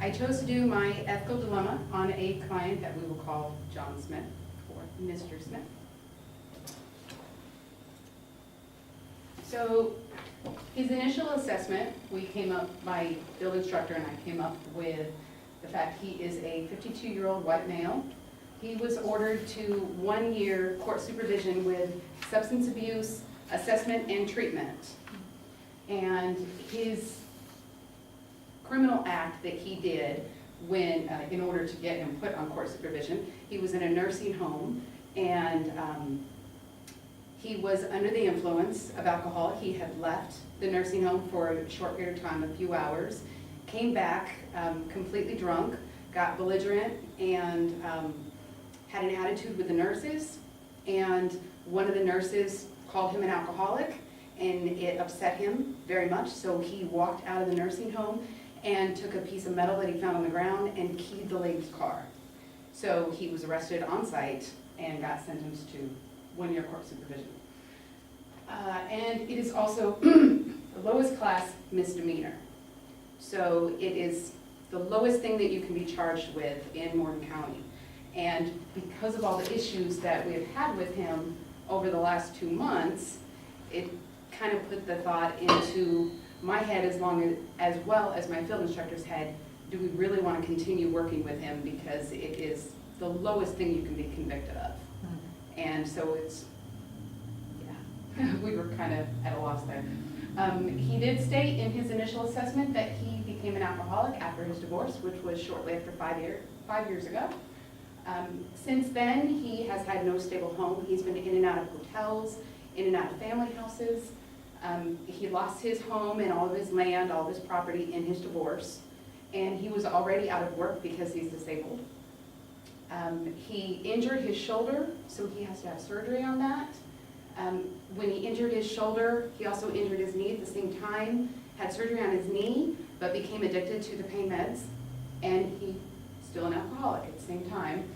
I chose to do my ethical dilemma on a client that we will call John Smith, or Mr. Smith. So his initial assessment, my field instructor and I came up with the fact he is a 52-year-old white male. He was ordered to 1 year court supervision with substance abuse, assessment, and treatment. And his criminal act that he did when, in order to get him put on court supervision, he was in a nursing home, and he was under the influence of alcohol. He had left the nursing home for a short period of time, a few hours, came back completely drunk, got belligerent, and had an attitude with the nurses. And one of the nurses called him an alcoholic, and it upset him very much. So he walked out of the nursing home and took a piece of metal that he found on the ground and keyed the lady's car. So he was arrested on site and got sentenced to 1 year court supervision. And it is also the lowest class misdemeanor. So it is the lowest thing that you can be charged with in Morgan County. And because of all the issues that we have had with him over the last 2 months, it kind of put the thought into my head, as well as my field instructor's head, do we really want to continue working with him, because it is the lowest thing you can be convicted of. And so it's, yeah, we were kind of at a loss there. He did state in his initial assessment that he became an alcoholic after his divorce, which was shortly after 5 years ago. Since then, he has had no stable home. He's been in and out of hotels, in and out of family houses. He lost his home and all of his land, all of his property in his divorce. And he was already out of work because he's disabled. He injured his shoulder, so he has to have surgery on that. When he injured his shoulder, he also injured his knee at the same time, had surgery on his knee, but became addicted to the pain meds, and he's still an alcoholic at the same time.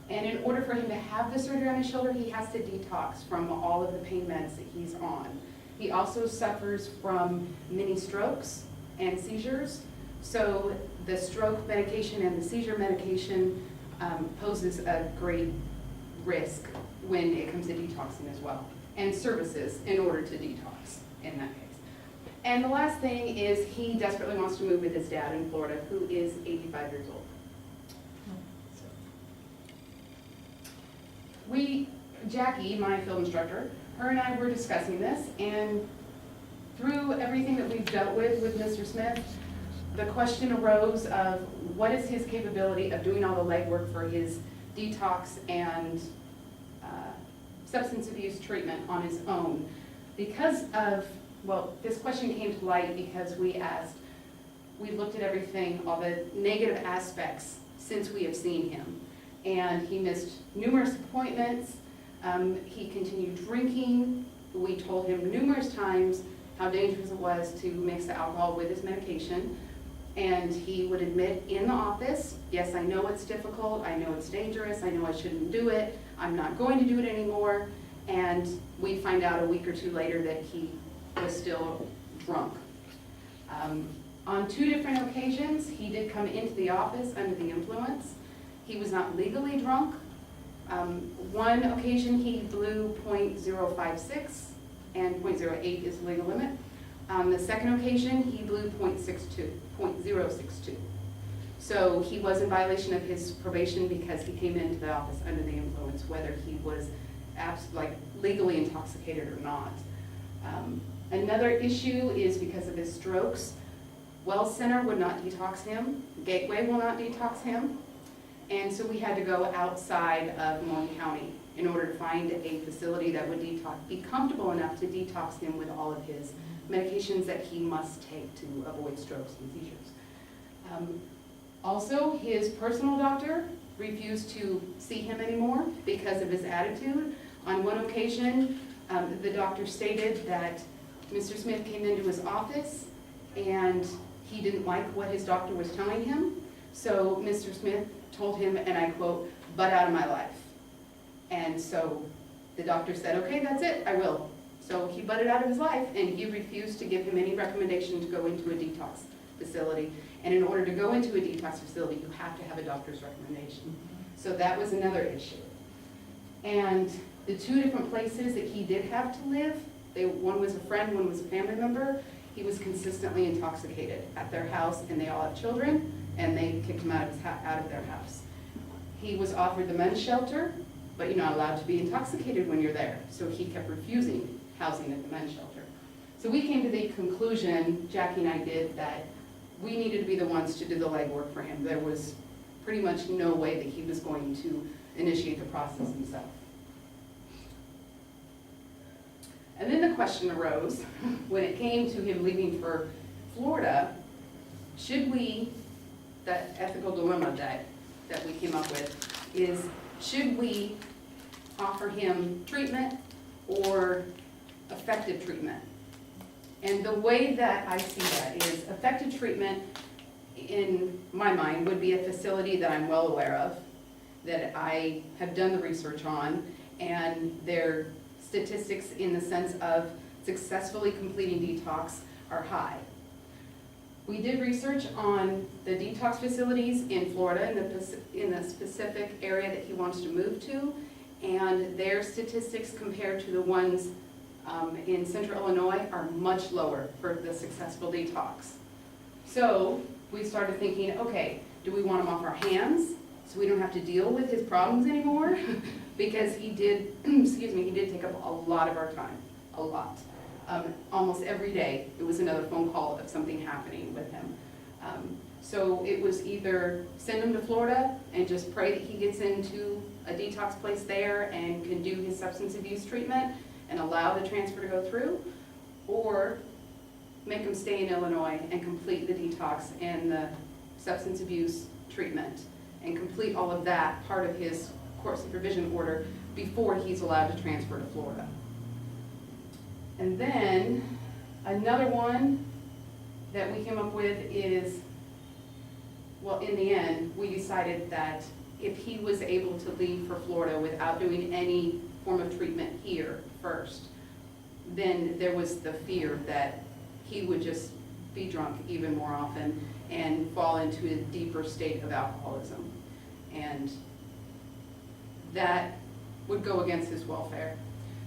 And in order for him to have the surgery on his shoulder, he has to detox from all of the pain meds that he's on. He also suffers from mini strokes and seizures, so the stroke medication and the seizure medication poses a great risk when it comes to detoxing as well, and services in order to detox in that case. And the last thing is he desperately wants to move with his dad in Florida, who is 85 years old. Jackie, my field instructor, her and I were discussing this, and through everything that we've dealt with Mr. Smith, the question arose of what is his capability of doing all the legwork for his detox and substance abuse treatment on his own. Because of, well, this question came to light because we looked at everything, all the negative aspects since we have seen him. And he missed numerous appointments, he continued drinking. We told him numerous times how dangerous it was to mix the alcohol with his medication. And he would admit in the office, yes, I know it's difficult, I know it's dangerous, I know I shouldn't do it, I'm not going to do it anymore. And we find out a week or two later that he was still drunk. On 2 different occasions, he did come into the office under the influence. He was not legally drunk. One occasion he blew .056, and .08 is the legal limit. The second occasion he blew .062. So he was in violation of his probation because he came into the office under the influence, whether he was legally intoxicated or not. Another issue is because of his strokes. Wells Center would not detox him. Gateway will not detox him. And so we had to go outside of Morgan County in order to find a facility that would be comfortable enough to detox him with all of his medications that he must take to avoid strokes and seizures. Also, his personal doctor refused to see him anymore because of his attitude. On one occasion, the doctor stated that Mr. Smith came into his office and he didn't like what his doctor was telling him. So Mr. Smith told him, and I quote, "Butt out of my life." And so the doctor said, "Okay, that's it, I will." So he butted out of his life, and he refused to give him any recommendation to go into a detox facility. And in order to go into a detox facility, you have to have a doctor's recommendation. So that was another issue. And the two different places that he did have to live, one was a friend, one was a family member. He was consistently intoxicated at their house, and they all have children, and they kicked him out of their house. He was offered the men's shelter, but you're not allowed to be intoxicated when you're there. So he kept refusing housing at the men's shelter. So we came to the conclusion, Jackie and I did, that we needed to be the ones to do the legwork for him. There was pretty much no way that he was going to initiate the process himself. And then the question arose, when it came to him leaving for Florida, should we, that ethical dilemma that we came up with is, should we offer him treatment or effective treatment? And the way that I see that is effective treatment, in my mind, would be a facility that I'm well aware of, that I have done the research on, and their statistics in the sense of successfully completing detox are high. We did research on the detox facilities in Florida, in the specific area that he wants to move to, and their statistics compared to the ones in central Illinois are much lower for the successful detox. So we started thinking, okay, do we want him off our hands so we don't have to deal with his problems anymore? Because he did, he did take up a lot of our time, a lot. Almost every day, it was another phone call of something happening with him. So it was either send him to Florida and just pray that he gets into a detox place there and can do his substance abuse treatment and allow the transfer to go through, or make him stay in Illinois and complete the detox and the substance abuse treatment and complete all of that part of his court supervision order before he's allowed to transfer to Florida. And then another one that we came up with is, well, in the end, we decided that if he was able to leave for Florida without doing any form of treatment here first, then there was the fear that he would just be drunk even more often and fall into a deeper state of alcoholism. And that would go against his welfare.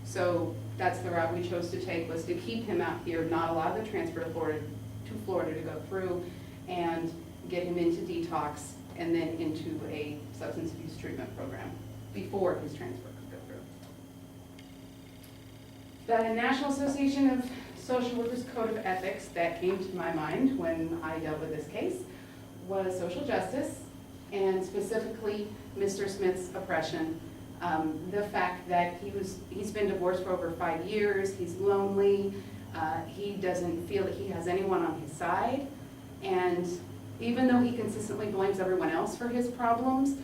So that's the route we chose to take, was to keep him out here, not allow the transfer to Florida to go through, and get him into detox and then into a substance abuse treatment program before his transfer could go through. The National Association of Social Workers Code of Ethics that came to my mind when I dealt with this case was social justice, and specifically Mr. Smith's oppression. The fact that he's been divorced for over 5 years, he's lonely, he doesn't feel that he has anyone on his side, and even though he consistently blames everyone else for his problems,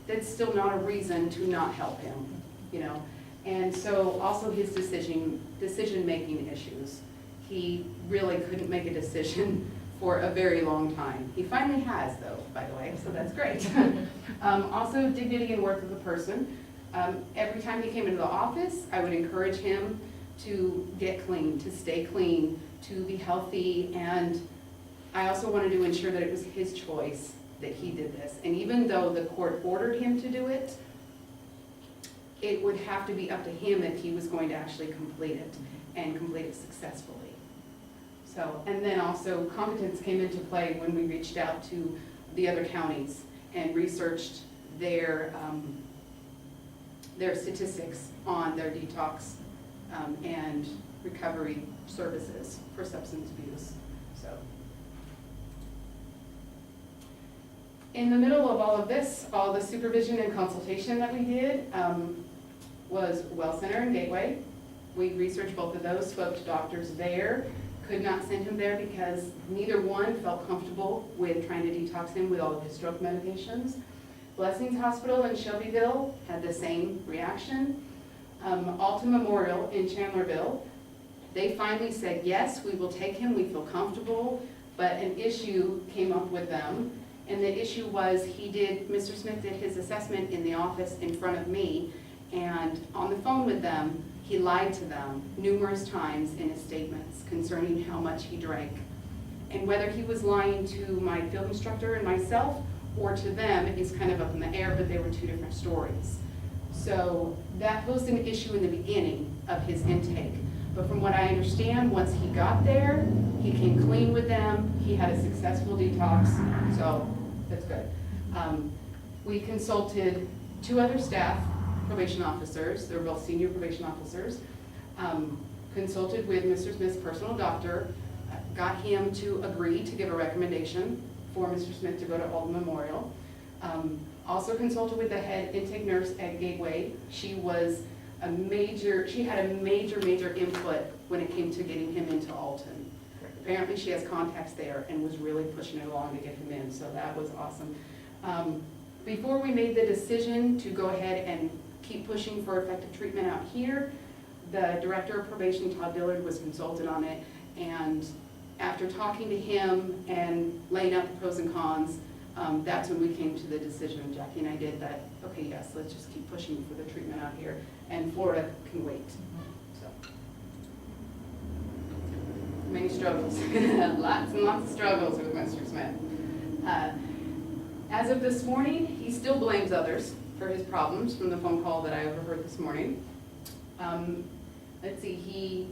that's still not a reason to not help him, you know. And so also his decision-making issues. He really couldn't make a decision for a very long time. He finally has, though, by the way, so that's great. Also, dignity and worth of the person. Every time he came into the office, I would encourage him to get clean, to stay clean, to be healthy, and I also wanted to ensure that it was his choice that he did this. And even though the court ordered him to do it, it would have to be up to him if he was going to actually complete it, and complete it successfully. So, and then also competence came into play when we reached out to the other counties and researched their statistics on their detox and recovery services for substance abuse. So, in the middle of all of this, all the supervision and consultation that we did was Well Center and Gateway. We researched both of those, spoke to doctors there, could not send him there because neither one felt comfortable with trying to detox him with all of his stroke medications. Blessings Hospital in Shelbyville had the same reaction. Alta Memorial in Chandlerville, they finally said, yes, we will take him, we feel comfortable, but an issue came up with them. And the issue was Mr. Smith did his assessment in the office in front of me, and on the phone with them, he lied to them numerous times in his statements concerning how much he drank. And whether he was lying to my field instructor and myself or to them is kind of up in the air, but they were two different stories. So that posed an issue in the beginning of his intake. But from what I understand, once he got there, he came clean with them. He had a successful detox, so that's good. We consulted 2 other staff probation officers. They're both senior probation officers. Consulted with Mr. Smith's personal doctor, got him to agree to give a recommendation for Mr. Smith to go to Alton Memorial. Also consulted with the head intake nurse at Gateway. She had a major input when it came to getting him into Alton. Apparently she has contacts there and was really pushing it along to get him in, so that was awesome. Before we made the decision to go ahead and keep pushing for effective treatment out here, the director of probation, Todd Dillard, was consulted on it, and after talking to him and laying out the pros and cons, that's when we came to the decision, Jackie and I did, that, okay, yes, let's just keep pushing for the treatment out here, and Florida can wait. So, many struggles, lots and lots of struggles with Mr. Smith. As of this morning, he still blames others for his problems from the phone call that I overheard this morning. Let's see, he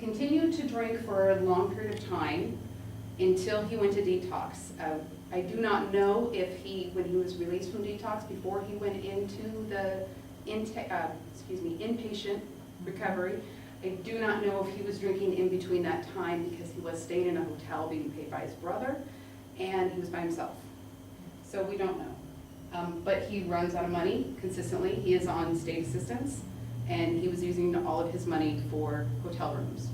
continued to drink for a long period of time until he went to detox. I do not know if when he was released from detox, before he went into the inpatient recovery, I do not know if he was drinking in between that time, because he was staying in a hotel being paid by his brother, and he was by himself. So we don't know. But he runs out of money consistently. He is on state assistance, and he was using all of his money for hotel rooms.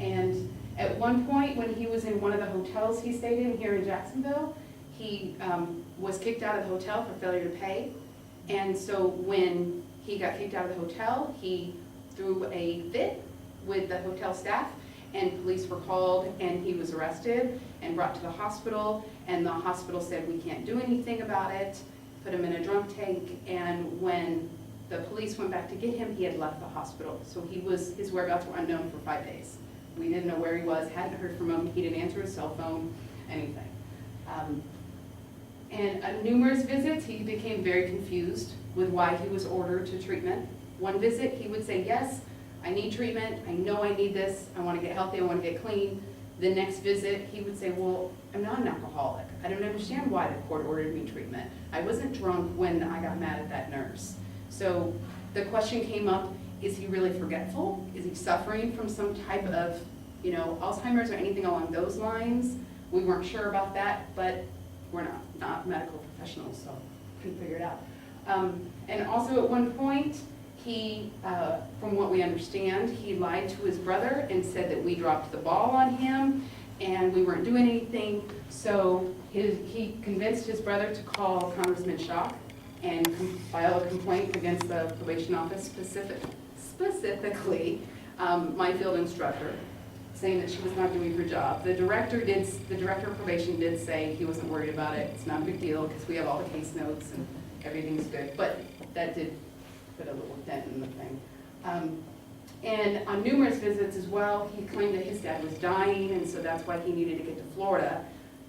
And at one point, when he was in one of the hotels he stayed in here in Jacksonville, he was kicked out of the hotel for failure to pay. And so when he got kicked out of the hotel, he threw a fit with the hotel staff, and police were called, and he was arrested and brought to the hospital, and the hospital said, we can't do anything about it, put him in a drunk tank, and when the police went back to get him, he had left the hospital. So his whereabouts were unknown for 5 days. We didn't know where he was, hadn't heard from him, he didn't answer his cell phone, anything. And numerous visits, he became very confused with why he was ordered to treatment. One visit, he would say, yes, I need treatment, I know I need this, I want to get healthy, I want to get clean. The next visit, he would say, well, I'm not an alcoholic. I don't understand why the court ordered me treatment. I wasn't drunk when I got mad at that nurse. So the question came up, is he really forgetful? Is he suffering from some type of, Alzheimer's or anything along those lines? We weren't sure about that, but we're not medical professionals, so couldn't figure it out. And also at one point, he, from what we understand, he lied to his brother and said that we dropped the ball on him and we weren't doing anything. So he convinced his brother to call Congressman Schock and file a complaint against the probation office, specifically my field instructor, saying that she was not doing her job. The director of probation did say he wasn't worried about it. It's not a big deal because we have all the case notes and everything's good. But that did put a little dent in the thing. And on numerous visits as well, he claimed that his dad was dying, and so that's why he needed to get to Florida.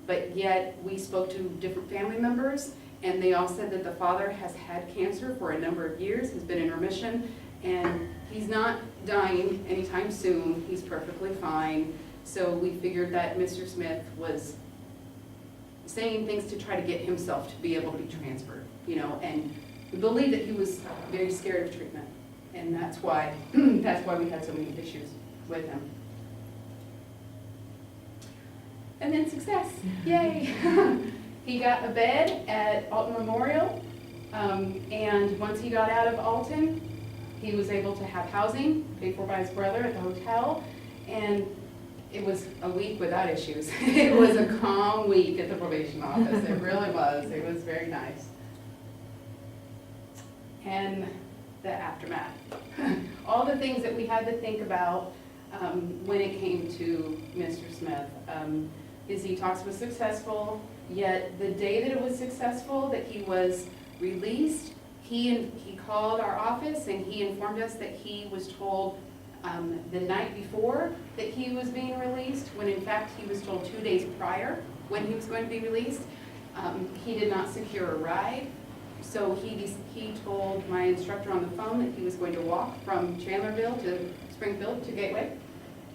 But yet we spoke to different family members, and they all said that the father has had cancer for a number of years, has been in remission, and he's not dying anytime soon. He's perfectly fine. So we figured that Mr. Smith was saying things to try to get himself to be able to be transferred, and we believe that he was very scared of treatment, and that's why we had so many issues with him. And then success, yay! He got a bed at Alton Memorial, and once he got out of Alton, he was able to have housing paid for by his brother at the hotel, and it was a week without issues. It was a calm week at the probation office. It really was. It was very nice. And the aftermath. All the things that we had to think about when it came to Mr. Smith. His detox was successful, yet the day that it was successful, that he was released, he called our office and he informed us that he was told the night before that he was being released, when in fact he was told 2 days prior when he was going to be released. He did not secure a ride, so he told my instructor on the phone that he was going to walk from Chandlerville to Springfield to Gateway,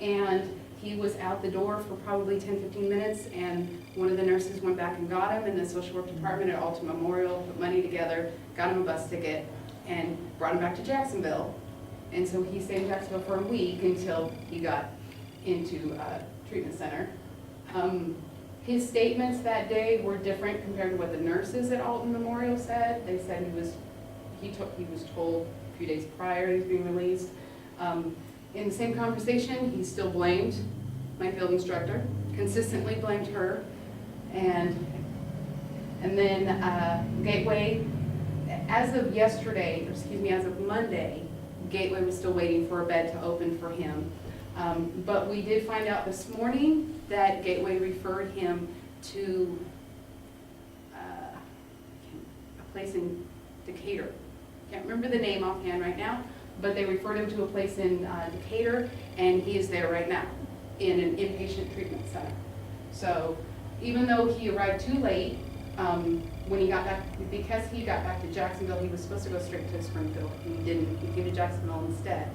and he was out the door for probably 10-15 minutes, and one of the nurses went back and got him, and the social work department at Alta Memorial put money together, got him a bus ticket, and brought him back to Jacksonville. And so he stayed in Jacksonville for a week until he got into a treatment center. His statements that day were different compared to what the nurses at Alton Memorial said. They said he was told a few days prior he was being released. In the same conversation, he still blamed my field instructor, consistently blamed her, and then Gateway, as of yesterday, or excuse me, as of Monday, Gateway was still waiting for a bed to open for him. But we did find out this morning that Gateway referred him to a place in Decatur. Can't remember the name offhand right now, but they referred him to a place in Decatur, and he is there right now in an inpatient treatment center. So even though he arrived too late, when he got back, because he got back to Jacksonville, he was supposed to go straight to Springfield. He didn't. He came to Jacksonville instead.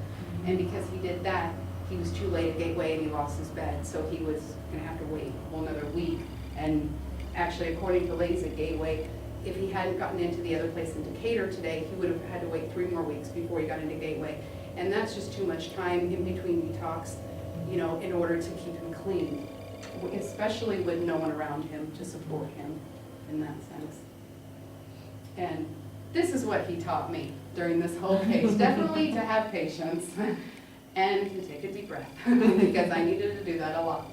And because he did that, he was too late at Gateway and he lost his bed. So he was going to have to wait a whole another week. And actually, according to ladies at Gateway, if he hadn't gotten into the other place in Decatur today, he would have had to wait 3 more weeks before he got into Gateway. And that's just too much time in between detox, you know, in order to keep him clean, especially with no one around him to support him in that sense. And this is what he taught me during this whole case. Definitely to have patience and to take a deep breath because I needed to do that a lot.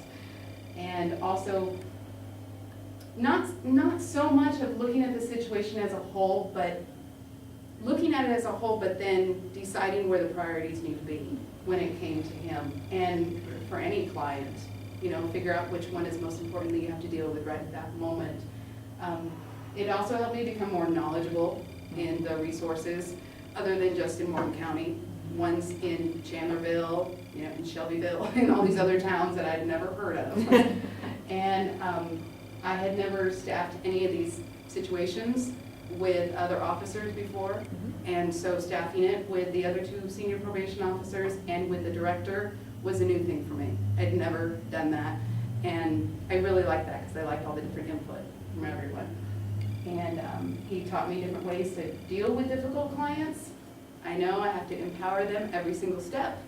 And also, not so much of looking at the situation as a whole, but looking at it as a whole, but then deciding where the priorities need to be when it came to him. And for any client, you know, figure out which one is most important that you have to deal with right at that moment. It also helped me become more knowledgeable in the resources other than just in Morgan County. One's in Chandlerville, you know, in Shelbyville, and all these other towns that I'd never heard of. And I had never staffed any of these situations with other officers before. And so staffing it with the other 2 senior probation officers and with the director was a new thing for me. I'd never done that. And I really liked that because I liked all the different input from everyone. And he taught me different ways to deal with difficult clients. I know I have to empower them every single step.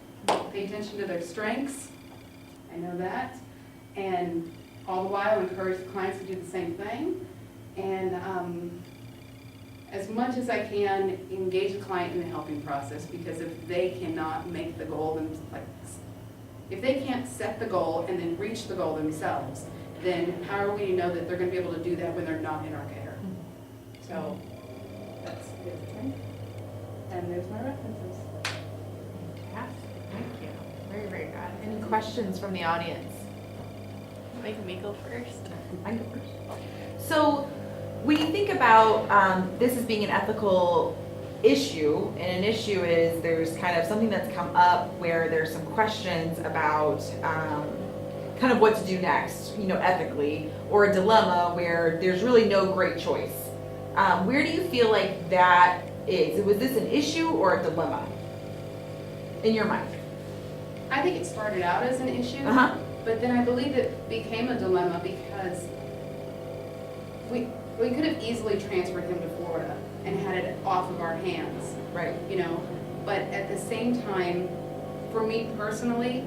Pay attention to their strengths. I know that. And all the while encourage the clients to do the same thing. And as much as I can, engage the client in the helping process, because if they cannot make the goal, if they can't set the goal and then reach the goal themselves, then how are we to know that they're going to be able to do that when they're not in our care? So that's it. And there's my references. Fantastic. Thank you. Very, very good. Any questions from the audience? Make me go first. I go first. So when you think about this as being an ethical issue, and an issue is there's kind of something that's come up where there's some questions about kind of what to do next, you know, ethically, or a dilemma where there's really no great choice. Where do you feel like that is? Was this an issue or a dilemma in your mind? I think it started out as an issue, but then I believe it became a dilemma because we could have easily transferred him to Florida and had it off of our hands. Right. You know, but at the same time, for me personally,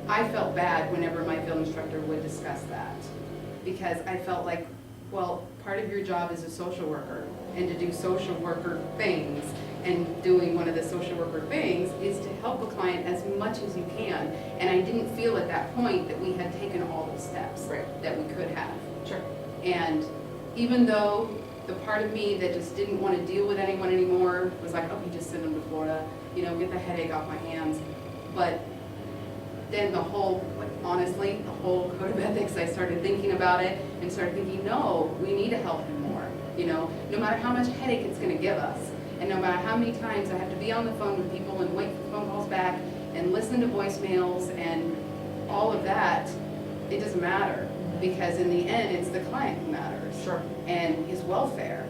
I felt bad whenever my field instructor would discuss that, because I felt like, well, part of your job as a social worker and to do social worker things, and doing one of the social worker things is to help a client as much as you can. And I didn't feel at that point that we had taken all the steps that we could have. Sure. And even though the part of me that just didn't want to deal with anyone anymore was like, okay, just send them to Florida, you know, get the headache off my hands. But then the whole, honestly, the whole code of ethics, I started thinking about it and started thinking, no, we need to help him more. You know, no matter how much headache it's going to give us, and no matter how many times I have to be on the phone with people and wait for phone calls back and listen to voicemails and all of that, it doesn't matter, because in the end, it's the client who matters. Sure. And his welfare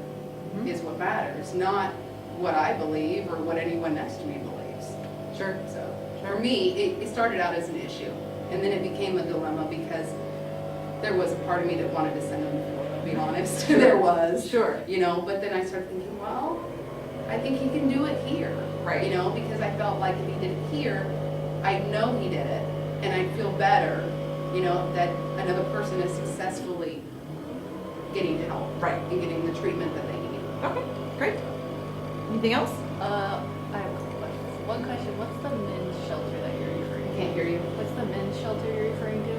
is what matters, not what I believe or what anyone next to me believes. Sure. So for me, it started out as an issue, and then it became a dilemma because there was a part of me that wanted to send him before, to be honest. There was. Sure. You know, but then I started thinking, well, I think he can do it here. Right. You know, because I felt like if he did it here, I know he did it, and I'd feel better, you know, that another person is successfully getting help. Right. And getting the treatment that they need. Okay, great. Anything else? I have a couple questions. One question, what's the men's shelter that you're referring to? Can't hear you. What's the men's shelter you're referring to?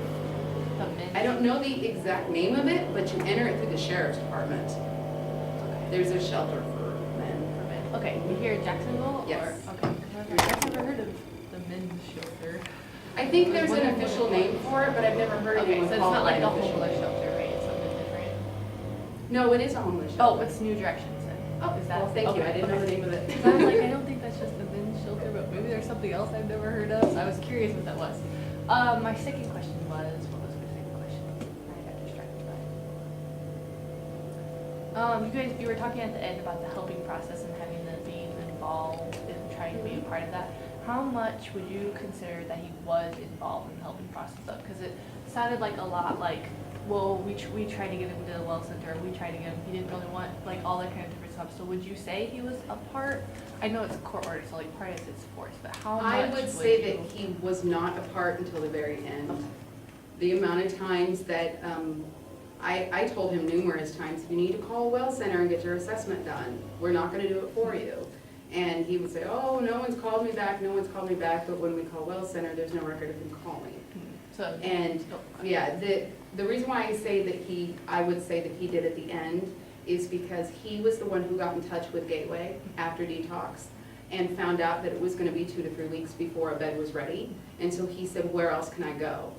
The men's? I don't know the exact name of it, but you enter it through the sheriff's department. Okay. There's a shelter for men. For men. Okay, you here in Jacksonville? Yes. Or, okay. I've never heard of the men's shelter. I think there's an official name for it, but I've never heard Okay, anyone so it's call not it like an a official homeless name. shelter, right? It's something different. No, it is a homeless Oh, shelter. it's New Directions then. Oh, Is that? well, thank you. okay, I didn't know the okay. name of it. So I was like, I don't think that's just the men's shelter, but maybe there's something else I've never heard of. So I was curious what that was. My second question was, what was my second question? I got distracted by it. You were talking at the end about the helping process and having them being involved and trying to be a part of that. How much would you consider that he was involved in the helping process of? Because it sounded like a lot like, well, we tried to get him to the well center, we tried to get him, he didn't really want, like, all that kind of different stuff. So would you say he was a part? I know it's a court order, so like part of it's forced, but how much I would say you? that he was not a part until the very end. Okay. The amount of times that, I told him numerous times, you need to call Well Center and get your assessment done. We're not gonna do it for you. And he would say, oh, no one's called me back, no one's called me back, but when we call Well Center, there's no record of him calling. So. And, yeah, the reason why I would say that he did at the end is because he was the one who got in touch with Gateway after detox and found out that it was gonna be 2 to 3 weeks before a bed was ready. And so he said, where else can I go?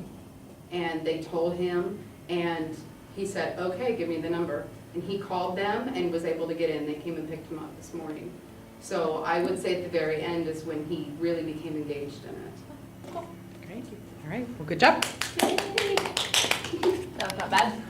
And they told him, and he said, okay, give me the number. And he called them and was able to get in. They came and picked him up this morning. So I would say at the very end is when he really became engaged in it. Great. All right, well, good job. That was not bad.